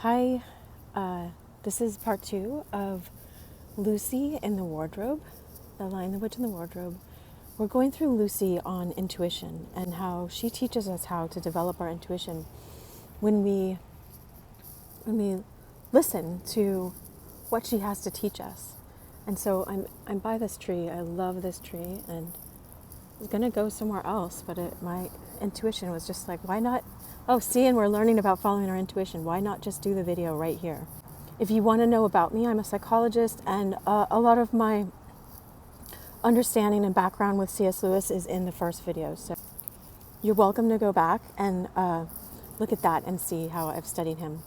Hi, this is part 2 of Lucy in the Wardrobe, The Lion, the Witch, and the Wardrobe. We're going through Lucy on intuition and how she teaches us how to develop our intuition when we listen to what she has to teach us. And so I'm by this tree. I love this tree, and I was going to go somewhere else, but my intuition was just like, why not? Oh, see, and we're learning about following our intuition. Why not just do the video right here? If you want to know about me, I'm a psychologist, and a lot of my understanding and background with C.S.Lewis is in the first video. So you're welcome to go back and look at that and see how I've studied him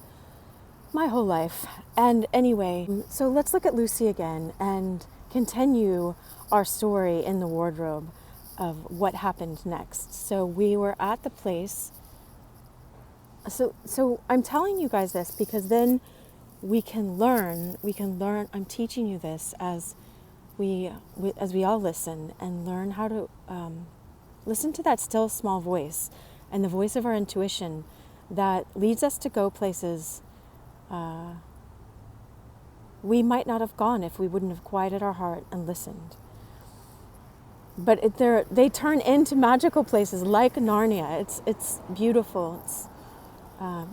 my whole life. And anyway, so let's look at Lucy again and continue our story in the wardrobe of what happened next. So we were at the place. So I'm telling you guys this because then we can learn. I'm teaching you this as we all listen and learn how to listen to that still small voice and the voice of our intuition that leads us to go places we might not have gone if we wouldn't have quieted our heart and listened. But they turn into magical places like Narnia. It's beautiful.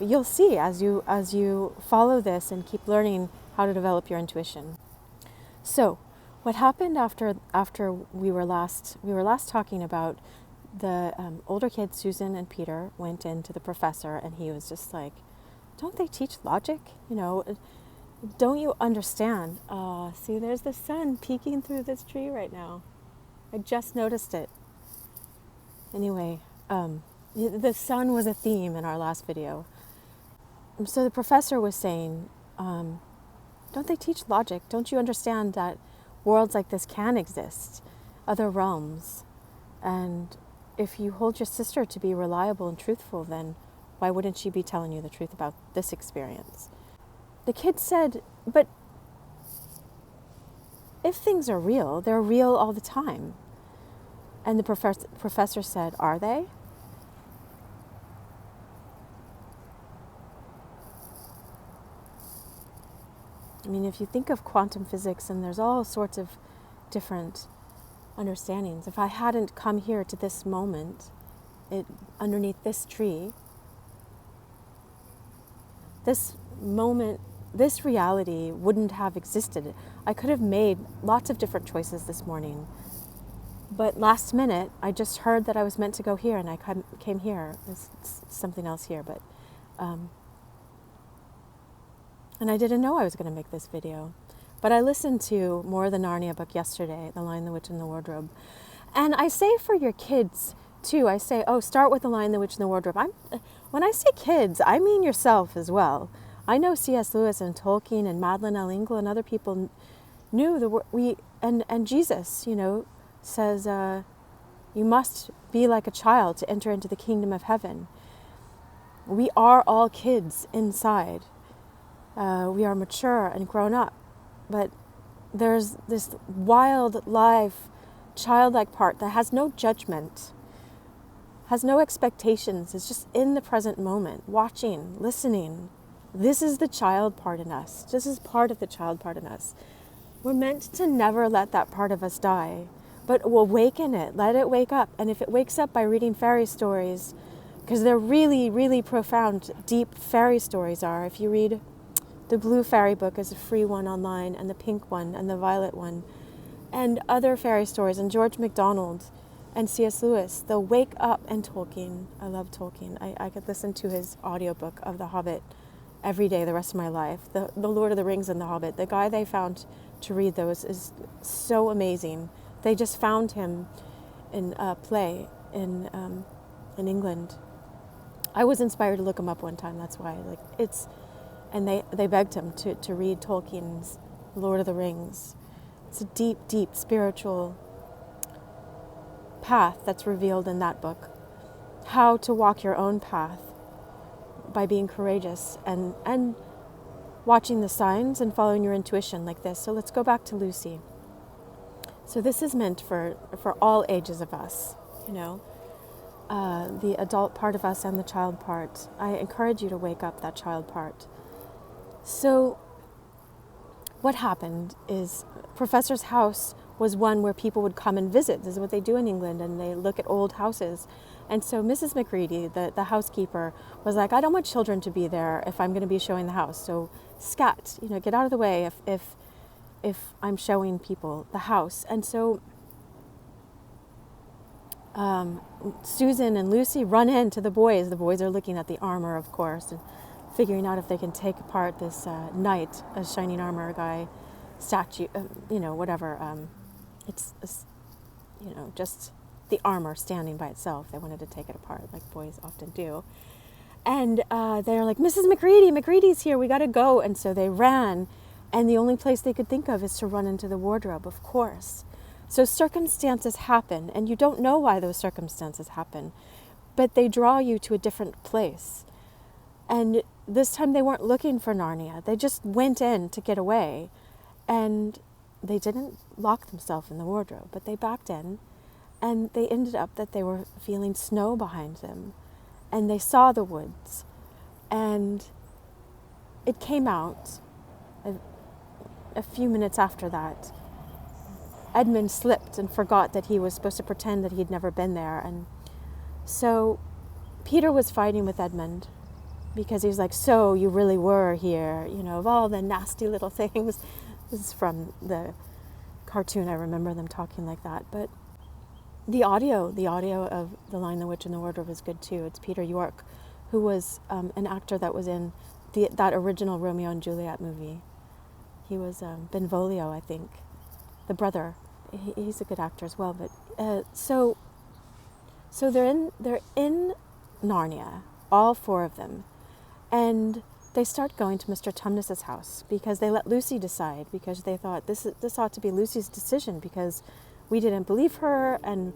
You'll see as you follow this and keep learning how to develop your intuition. So, what happened after we were last talking about the older kids, Susan and Peter, went into the professor, and he was just like, "Don't they teach logic? Don't you understand? See, there's the sun peeking through this tree right now. I just noticed it." Anyway. The sun was a theme in our last video. So the professor was saying, don't they teach logic? Don't you understand that worlds like this can exist, other realms? And if you hold your sister to be reliable and truthful, then why wouldn't she be telling you the truth about this experience? The kid said, but if things are real, they're real all the time. And the professor said, are they? I mean, if you think of quantum physics, and there's all sorts of different understandings. If I hadn't come here to this moment, underneath this tree, this moment, this reality wouldn't have existed. I could have made lots of different choices this morning. But last minute, I just heard that I was meant to go here, and I came here. There's something else here, but... And I didn't know I was going to make this video. But I listened to more of the Narnia book yesterday, The Lion, the Witch, and the Wardrobe. And I say for your kids, too, I say, start with The Lion, the Witch, and the Wardrobe. When I say kids, I mean yourself as well. I know C.S. Lewis and Tolkien and Madeleine L'Engle and other people knew and Jesus, says, you must be like a child to enter into the kingdom of heaven. We are all kids inside. We are mature and grown up, but there's this wild, live, childlike part that has no judgment, has no expectations. It's just in the present moment, watching, listening. This is the child part in us. This is part of the child part in us. We're meant to never let that part of us die, but awaken it, let it wake up. And if it wakes up by reading fairy stories, because they're really, really profound, deep fairy stories are. If you read the blue fairy book is a free one online, and the pink one, and the violet one, and other fairy stories, and George MacDonald, and C.S. Lewis, they'll wake up, and Tolkien. I love Tolkien. I could listen to his audiobook of The Hobbit every day the rest of my life. The Lord of the Rings and The Hobbit. The guy they found to read those is so amazing. They just found him in a play in England. I was inspired to look him up one time. That's why, and they begged him to read Tolkien's Lord of the Rings. It's a deep, deep spiritual path that's revealed in that book. How to walk your own path by being courageous and watching the signs and following your intuition like this. So let's go back to Lucy. So this is meant for all ages of us, the adult part of us and the child part. I encourage you to wake up that child part So what happened is Professor's house was one where people would come and visit. This is what they do in England, and they look at old houses. And so Mrs. McCready, the housekeeper, was like, I don't want children to be there if I'm going to be showing the house. So scat, get out of the way if I'm showing people the house. And so Susan and Lucy run into the boys. The boys are looking at the armor, of course, and figuring out if they can take apart this knight, a shining armor guy, statue, whatever. It's just the armor standing by itself. They wanted to take it apart, like boys often do. And they're like, Mrs. McCready's here, we got to go. And so they ran, and the only place they could think of is to run into the wardrobe, of course. So circumstances happen, and you don't know why those circumstances happen, but they draw you to a different place. And this time they weren't looking for Narnia. They just went in to get away, and they didn't lock themselves in the wardrobe, but they backed in, and they ended up that they were feeling snow behind them, and they saw the woods, and it came out a few minutes after that. Edmund slipped and forgot that he was supposed to pretend that he'd never been there, and so Peter was fighting with Edmund because he was like, so you really were here, of all the nasty little things. This is from the cartoon. I remember them talking like that. But the audio of The Lion, the Witch, and the Wardrobe is good too. It's Peter York, who was an actor that was in that original Romeo and Juliet movie. He was Benvolio, I think, the brother. He's a good actor as well. But so they're in Narnia, all four of them, and they start going to Mr. Tumnus's house because they let Lucy decide, because they thought this ought to be Lucy's decision because we didn't believe her, and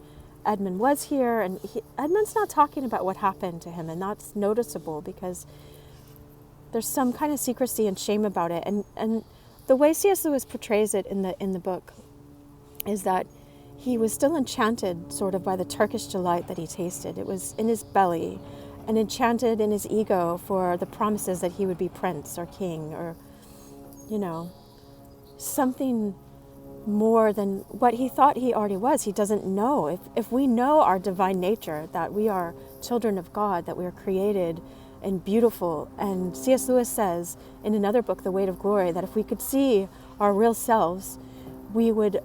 Edmund was here, and Edmund's not talking about what happened to him, and that's noticeable because there's some kind of secrecy and shame about it, and the way C.S. Lewis portrays it in the book is that he was still enchanted sort of by the Turkish delight that he tasted. It was in his belly, and enchanted in his ego for the promises that he would be prince or king or, something more than what he thought he already was. He doesn't know. If we know our divine nature, that we are children of God, that we are created and beautiful, and C.S. Lewis says in another book, The Weight of Glory, that if we could see our real selves, we would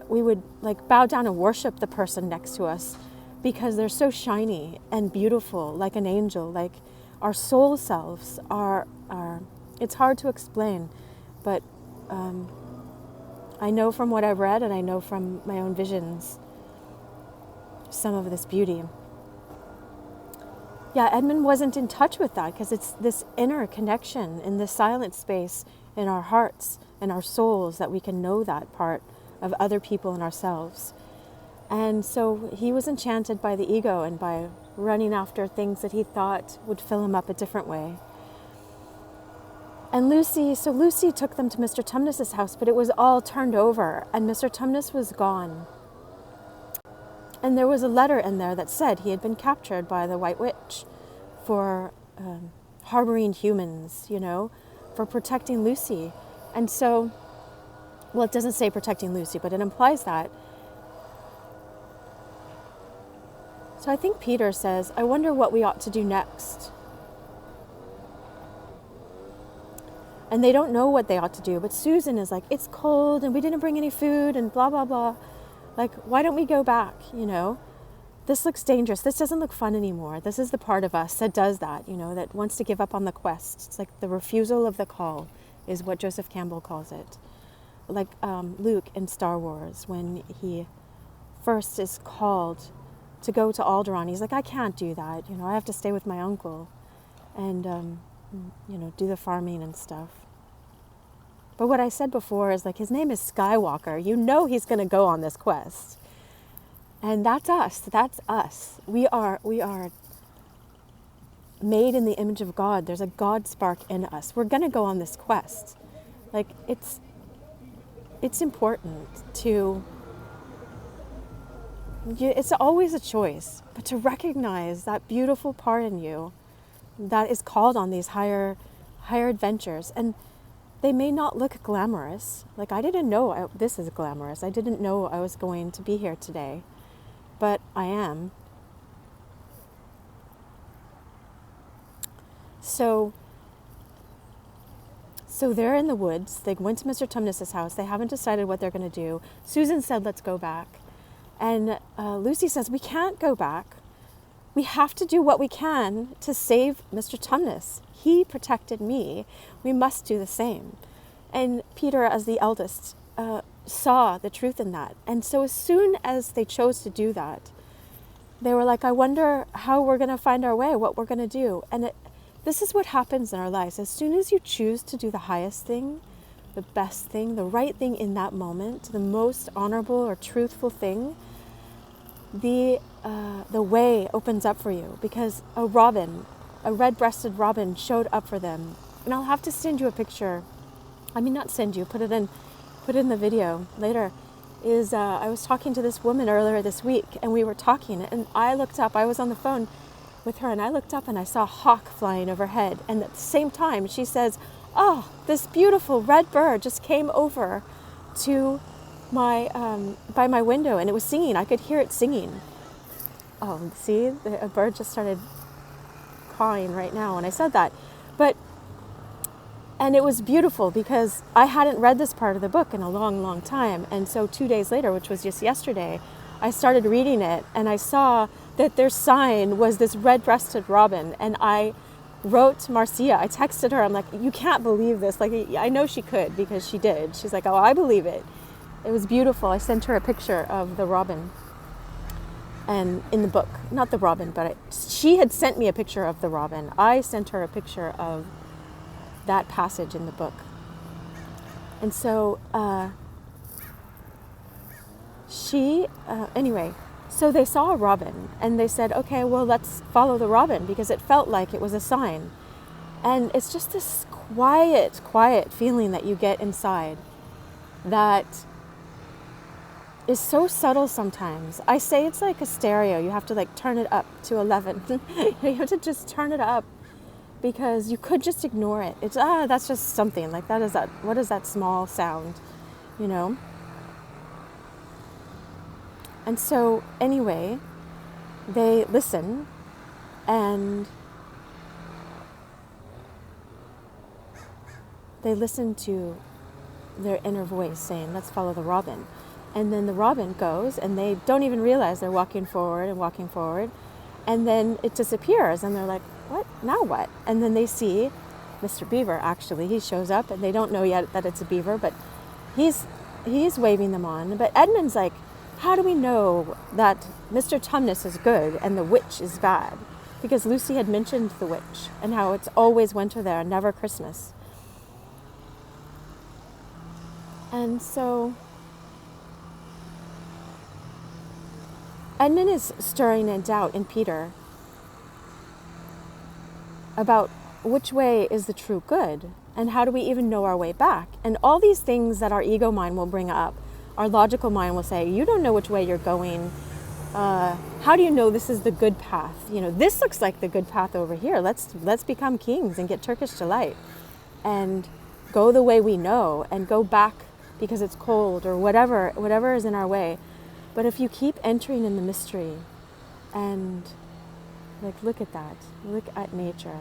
like bow down and worship the person next to us, because they're so shiny and beautiful, like an angel, like our soul selves are it's hard to explain, but I know from what I've read, and I know from my own visions, some of this beauty. Yeah, Edmund wasn't in touch with that because it's this inner connection in this silent space in our hearts and our souls that we can know that part of other people and ourselves. And so he was enchanted by the ego and by running after things that he thought would fill him up a different way. And Lucy took them to Mr. Tumnus's house, but it was all turned over, and Mr. Tumnus was gone. And there was a letter in there that said he had been captured by the White Witch for harboring humans, for protecting Lucy. And so, well, it doesn't say protecting Lucy, but it implies that. So I think Peter says, I wonder what we ought to do next. And they don't know what they ought to do, but Susan is like, it's cold and we didn't bring any food and blah, blah, blah. Like, why don't we go back, This looks dangerous. This doesn't look fun anymore. This is the part of us that does that, that wants to give up on the quest. It's like the refusal of the call is what Joseph Campbell calls it. Like Luke in Star Wars, when he first is called to go to Alderaan. He's like, I can't do that. I have to stay with my uncle and, do the farming and stuff. But what I said before is like, his name is Skywalker. He's going to go on this quest. And that's us. That's us. We are made in the image of God. There's a God spark in us. We're going to go on this quest. Like, it's important to... It's always a choice, but to recognize that beautiful part in you that is called on these higher adventures. And they may not look glamorous. Like, I didn't know this is glamorous. I didn't know I was going to be here today, but I am. So they're in the woods. They went to Mr. Tumnus's house. They haven't decided what they're going to do. Susan said, let's go back. And Lucy says, we can't go back. We have to do what we can to save Mr. Tumnus. He protected me. We must do the same. And Peter, as the eldest, saw the truth in that. And so as soon as they chose to do that, they were like, I wonder how we're going to find our way, what we're going to do. And this is what happens in our lives. As soon as you choose to do the highest thing, the best thing, the right thing in that moment, the most honorable or truthful thing, the way opens up for you, because a red-breasted robin showed up for them. And I'll have to send you a picture. I mean, not send you, put it in the video later. I was talking to this woman earlier this week, and we were talking, and I looked up. I was on the phone with her, and I looked up and I saw a hawk flying overhead. And at the same time, she says, oh, this beautiful red bird just came over to my by my window, and it was singing. I could hear it singing. Oh, see, a bird just started cawing right now when I said that. And it was beautiful because I hadn't read this part of the book in a long, long time. And so 2 days later, which was just yesterday, I started reading it, and I saw that their sign was this red-breasted robin. And I wrote Marcia, I texted her, I'm like, you can't believe this. Like, I know she could, because she did. She's like, oh, I believe it. It was beautiful. I sent her a picture of the robin, and in the book, not the robin, but she had sent me a picture of the robin. I sent her a picture of that passage in the book. And so anyway, so they saw a robin, and they said, okay, well, let's follow the robin, because it felt like it was a sign. And it's just this quiet feeling that you get inside that is so subtle sometimes. I say it's like a stereo. You have to like turn it up to 11. You have to just turn it up, because you could just ignore it. It's, that's just something. Like, what is that small sound, you know? And so, anyway, they listen, and they listen to their inner voice saying, let's follow the robin. And then the robin goes, and they don't even realize they're walking forward, and then it disappears, and they're like, what? Now what? And then they see Mr. Beaver, actually. He shows up, and they don't know yet that it's a beaver, but he's waving them on. But Edmund's like, how do we know that Mr. Tumnus is good and the witch is bad? Because Lucy had mentioned the witch and how it's always winter there, never Christmas. And so Edmund is stirring in doubt in Peter about which way is the true good, and how do we even know our way back? And all these things that our ego mind will bring up, our logical mind will say, you don't know which way you're going. How do you know this is the good path? You know, this looks like the good path over here. Let's become kings and get Turkish delight and go the way we know and go back because it's cold, or whatever is in our way. But if you keep entering in the mystery, and like, look at that. Look at nature.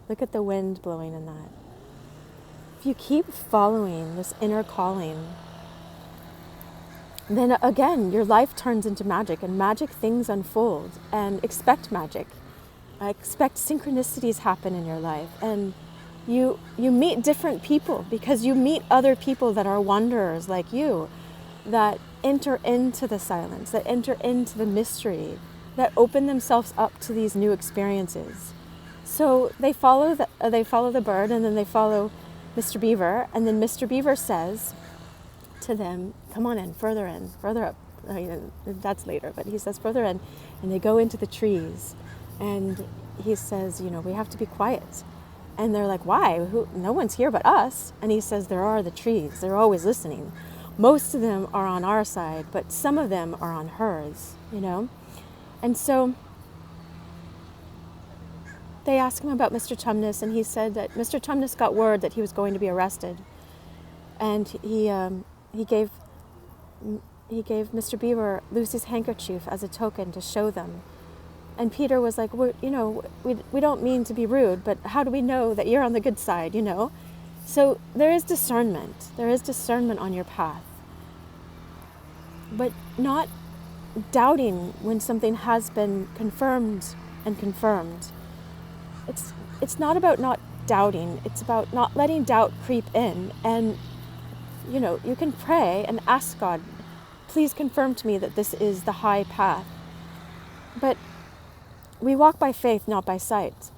Look at the wind blowing in that. If you keep following this inner calling, then again, your life turns into magic, and magic things unfold. And expect magic. Expect synchronicities happen in your life. And you meet different people, because you meet other people that are wanderers like you, that enter into the silence, that enter into the mystery, that open themselves up to these new experiences. So they follow the bird, and then they follow Mr. Beaver, and then Mr. Beaver says to them, come on in, further up. That's later, but he says further in, and they go into the trees, and he says, we have to be quiet. And they're like, why? No one's here but us. And he says, there are the trees. They're always listening. Most of them are on our side, but some of them are on hers, And so they asked him about Mr. Tumnus, and he said that Mr. Tumnus got word that he was going to be arrested, and he gave Mr. Beaver Lucy's handkerchief as a token to show them. And Peter was like, we don't mean to be rude, but how do we know that you're on the good side, So there is discernment. There is discernment on your path. But not doubting when something has been confirmed and confirmed. It's not about not doubting. It's about not letting doubt creep in. And, you can pray and ask God, please confirm to me that this is the high path. But we walk by faith, not by sight.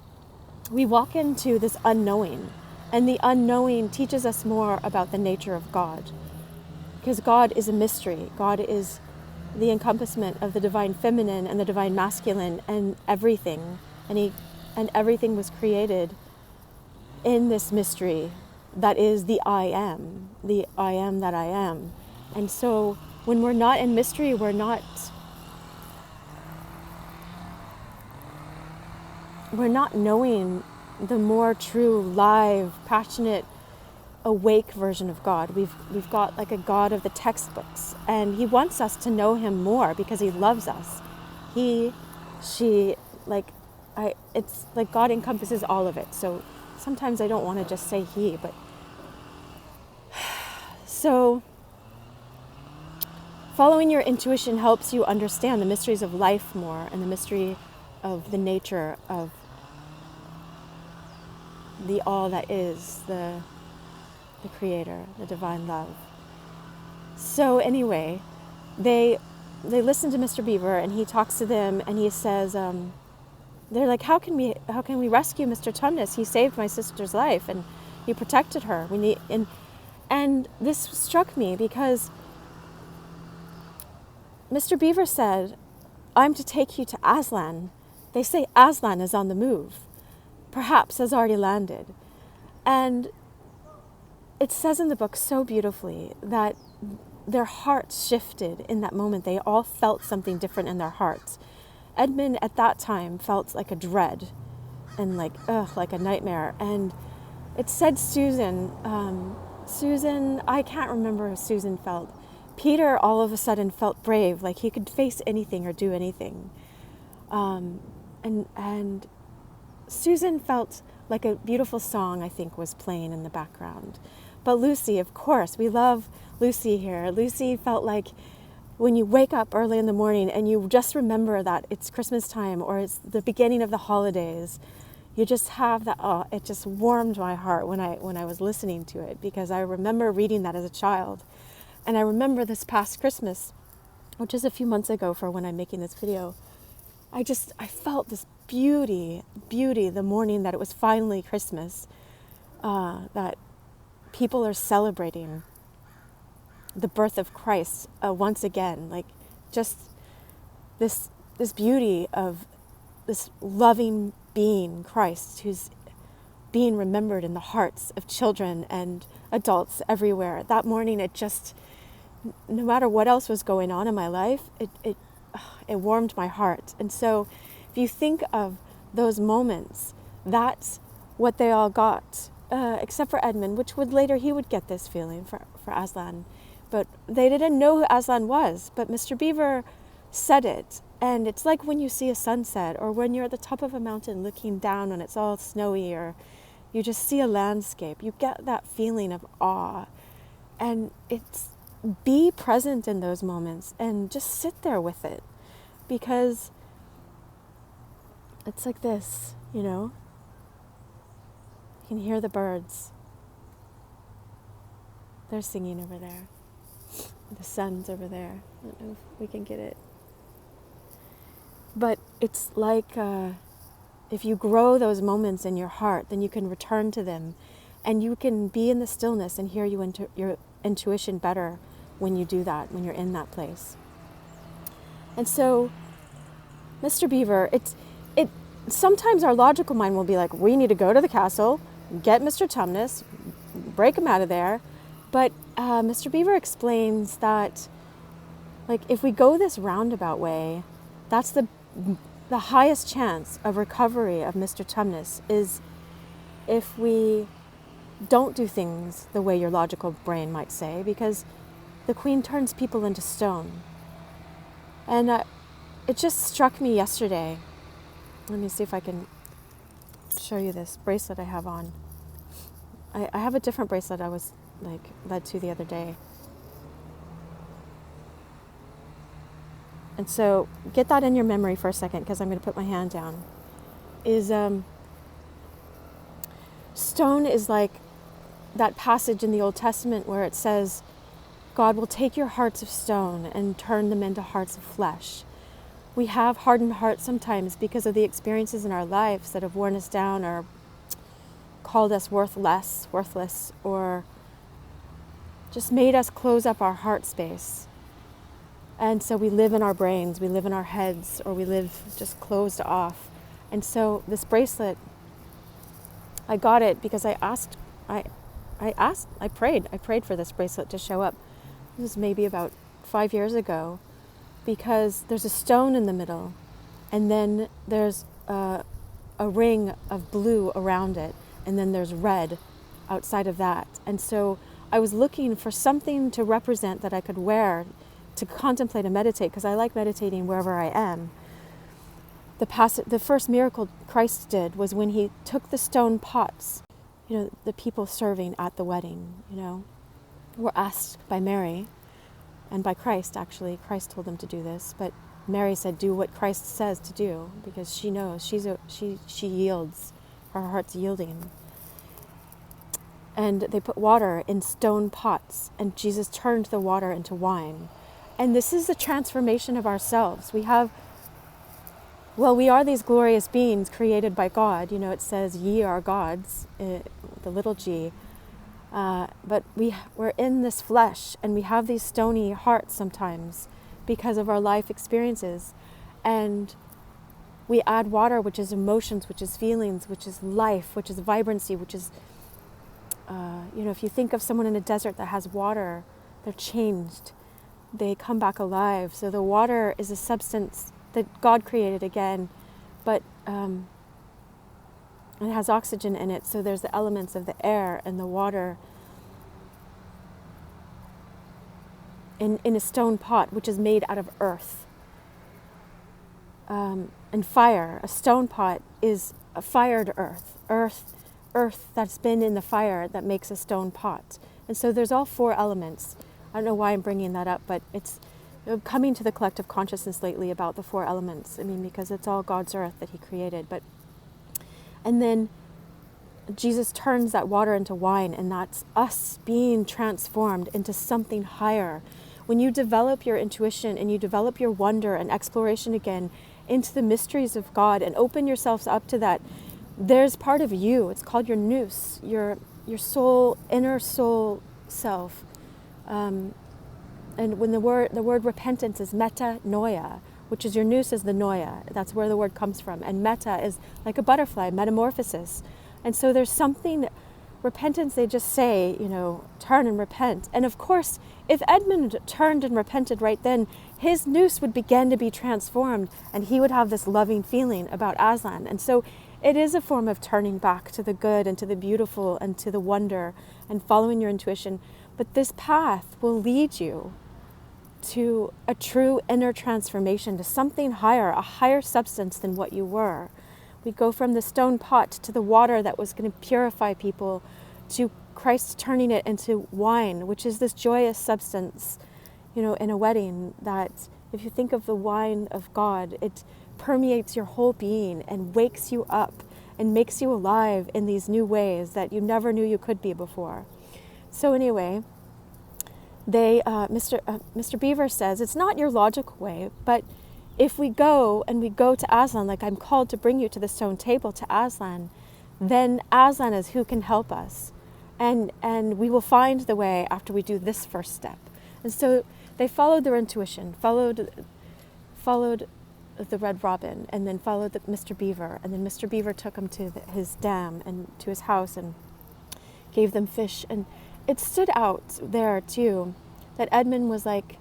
We walk into this unknowing, and the unknowing teaches us more about the nature of God. Because God is a mystery. God is the encompassment of the divine feminine and the divine masculine and everything. And everything was created in this mystery that is the I am that I am. And so when we're not in mystery, we're not knowing the more true, live, passionate, awake version of God. We've got like a God of the textbooks, and he wants us to know him more because he loves us. It's like God encompasses all of it. So sometimes I don't want to just say he, but so following your intuition helps you understand the mysteries of life more and the mystery of the nature of the all that is, the creator, the divine love. So anyway, they listen to Mr. Beaver, and he talks to them, and he says, they're like, how can we rescue Mr. Tumnus? He saved my sister's life and he protected her. And this struck me because Mr. Beaver said, I'm to take you to Aslan. They say Aslan is on the move, perhaps has already landed. And it says in the book so beautifully that their hearts shifted in that moment. They all felt something different in their hearts. Edmund at that time felt like a dread and like a nightmare. And it said Susan, I can't remember how Susan felt. Peter all of a sudden felt brave, like he could face anything or do anything. And Susan felt like a beautiful song, I think, was playing in the background. But Lucy, of course, we love Lucy here. Lucy felt like when you wake up early in the morning and you just remember that it's Christmas time or it's the beginning of the holidays, you just have that, it just warmed my heart when I was listening to it, because I remember reading that as a child. And I remember this past Christmas, which is a few months ago for when I'm making this video, I felt this beauty the morning that it was finally Christmas, that people are celebrating the birth of Christ once again, like just this beauty of this loving being, Christ, who's being remembered in the hearts of children and adults everywhere. That morning, it just, no matter what else was going on in my life, it warmed my heart. And so if you think of those moments, that's what they all got, except for Edmund, which he would get this feeling for Aslan. But they didn't know who Aslan was, but Mr. Beaver said it. And it's like when you see a sunset, or when you're at the top of a mountain looking down and it's all snowy, or you just see a landscape. You get that feeling of awe. And be present in those moments and just sit there with it. Because it's like this, You can hear the birds. They're singing over there. The sun's over there. I don't know if we can get it. But it's like if you grow those moments in your heart, then you can return to them, and you can be in the stillness and hear your intuition better when you do that, when you're in that place. And so, Mr. Beaver, sometimes our logical mind will be like, we need to go to the castle, get Mr. Tumnus, break him out of there. But Mr. Beaver explains that, like, if we go this roundabout way, that's the the highest chance of recovery of Mr. Tumnus is if we don't do things the way your logical brain might say, because the Queen turns people into stone. And it just struck me yesterday. Let me see if I can show you this bracelet I have on. I have a different bracelet I was led to the other day. And so get that in your memory for a second, because I'm going to put my hand down. Stone is like that passage in the Old Testament where it says, God will take your hearts of stone and turn them into hearts of flesh. We have hardened hearts sometimes because of the experiences in our lives that have worn us down or called us worthless, or just made us close up our heart space. And so we live in our brains, we live in our heads, or we live just closed off. And so this bracelet, I got it because I prayed for this bracelet to show up. It was maybe about 5 years ago, because there's a stone in the middle, and then there's a ring of blue around it, and then there's red outside of that. And so I was looking for something to represent that I could wear to contemplate and meditate, because I like meditating wherever I am. The first miracle Christ did was when he took the stone pots, the people serving at the wedding, were asked by Mary, and by Christ, actually. Christ told them to do this, but Mary said, do what Christ says to do, because she knows, she yields, her heart's yielding. And they put water in stone pots, and Jesus turned the water into wine. And this is the transformation of ourselves. We are these glorious beings created by God. It says, ye are gods, the little g. But we're in this flesh, and we have these stony hearts sometimes because of our life experiences. And we add water, which is emotions, which is feelings, which is life, which is vibrancy, which is, if you think of someone in a desert that has water, they're changed. They come back alive. So the water is a substance that God created again, but it has oxygen in it. So there's the elements of the air and the water in a stone pot, which is made out of earth. And fire, a stone pot is a fired earth that's been in the fire that makes a stone pot. And so there's all four elements. I don't know why I'm bringing that up, but it's coming to the collective consciousness lately about the four elements. Because it's all God's earth that he created. And then Jesus turns that water into wine, and that's us being transformed into something higher. When you develop your intuition and you develop your wonder and exploration again into the mysteries of God and open yourselves up to that, there's part of you. It's called your nous, your soul, inner soul self. And when the word repentance is metanoia, which is your nous is the noia. That's where the word comes from. And meta is like a butterfly, metamorphosis. And so there's something, repentance, they just say, turn and repent. And of course, if Edmund turned and repented right then, his nous would begin to be transformed, and he would have this loving feeling about Aslan. And so it is a form of turning back to the good and to the beautiful and to the wonder and following your intuition. But this path will lead you to a true inner transformation, to something higher, a higher substance than what you were. We go from the stone pot to the water that was going to purify people, to Christ turning it into wine, which is this joyous substance, in a wedding, that if you think of the wine of God, it permeates your whole being and wakes you up and makes you alive in these new ways that you never knew you could be before. So anyway, Mr. Beaver says, it's not your logical way, but if we go to Aslan, like I'm called to bring you to the stone table to Aslan, then Aslan is who can help us. And we will find the way after we do this first step. And so they followed their intuition, followed the Red Robin, and then followed Mr. Beaver. And then Mr. Beaver took them to his dam and to his house and gave them fish. And it stood out there too that Edmund was like,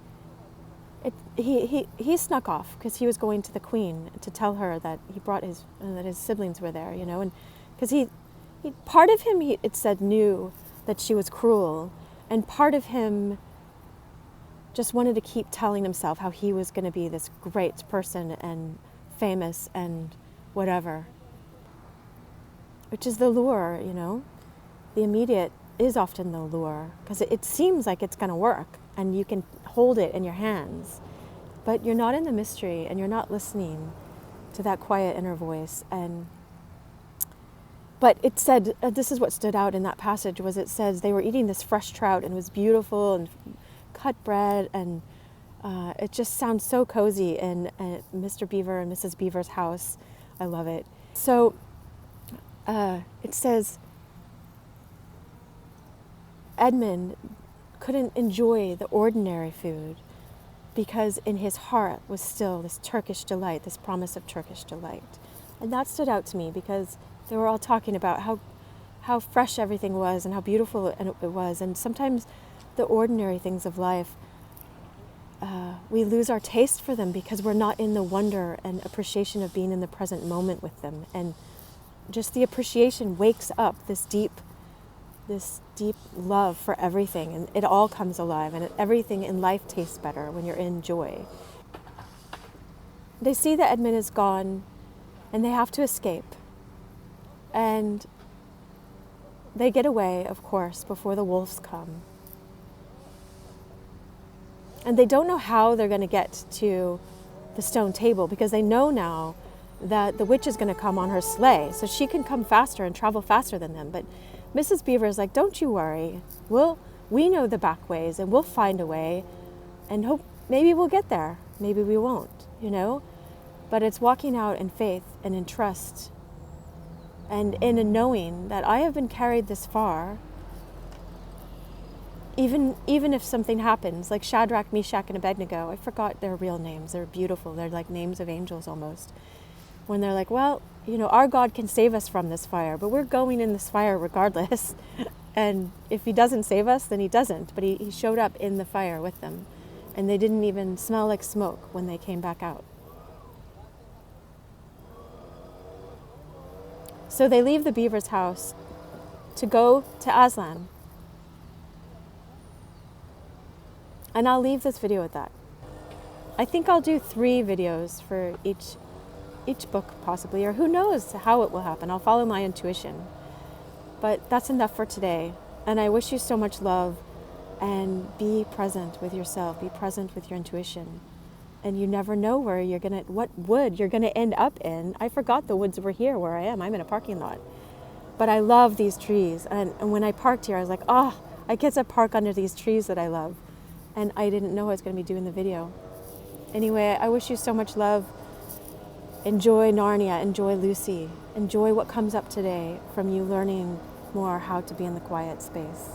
he snuck off because he was going to the queen to tell her that he brought that his siblings were there, you know, and because he part of him, it said, knew that she was cruel, and part of him just wanted to keep telling himself how he was going to be this great person and famous and whatever, which is the lure, you know. The immediate is often the lure because it seems like it's going to work and you can hold it in your hands, but you're not in the mystery and you're not listening to that quiet inner voice. But it said, this is what stood out in that passage, was it says they were eating this fresh trout and it was beautiful and cut bread, and it just sounds so cozy in Mr. Beaver and Mrs. Beaver's house. I love it. So it says Edmund couldn't enjoy the ordinary food because in his heart was still this Turkish delight, this promise of Turkish delight. And that stood out to me because they were all talking about how fresh everything was and how beautiful it was. And sometimes the ordinary things of life, we lose our taste for them because we're not in the wonder and appreciation of being in the present moment with them. And just the appreciation wakes up this deep love for everything, and it all comes alive, and everything in life tastes better when you're in joy. They see that Edmund is gone, and they have to escape. And they get away, of course, before the wolves come. And they don't know how they're going to get to the stone table because they know now that the witch is going to come on her sleigh, so she can come faster and travel faster than them. But Mrs. Beaver is like, don't you worry. We know the back ways and we'll find a way and hope maybe we'll get there. Maybe we won't, you know? But it's walking out in faith and in trust and in a knowing that I have been carried this far. Even if something happens, like Shadrach, Meshach, and Abednego, I forgot their real names. They're beautiful. They're like names of angels almost. When they're like, well, you know, our God can save us from this fire, but we're going in this fire regardless. And if he doesn't save us, then he doesn't. But he showed up in the fire with them. And they didn't even smell like smoke when they came back out. So they leave the Beaver's house to go to Aslan. And I'll leave this video with that. I think I'll do 3 videos for each book possibly, or who knows how it will happen. I'll follow my intuition. But that's enough for today. And I wish you so much love, and be present with yourself, be present with your intuition. And you never know what wood you're gonna end up in. I forgot the woods were here where I am. I'm in a parking lot. But I love these trees. And when I parked here, I was like, oh, I get to park under these trees that I love. And I didn't know I was gonna be doing the video. Anyway, I wish you so much love. Enjoy Narnia, enjoy Lucy, enjoy what comes up today from you learning more how to be in the quiet space.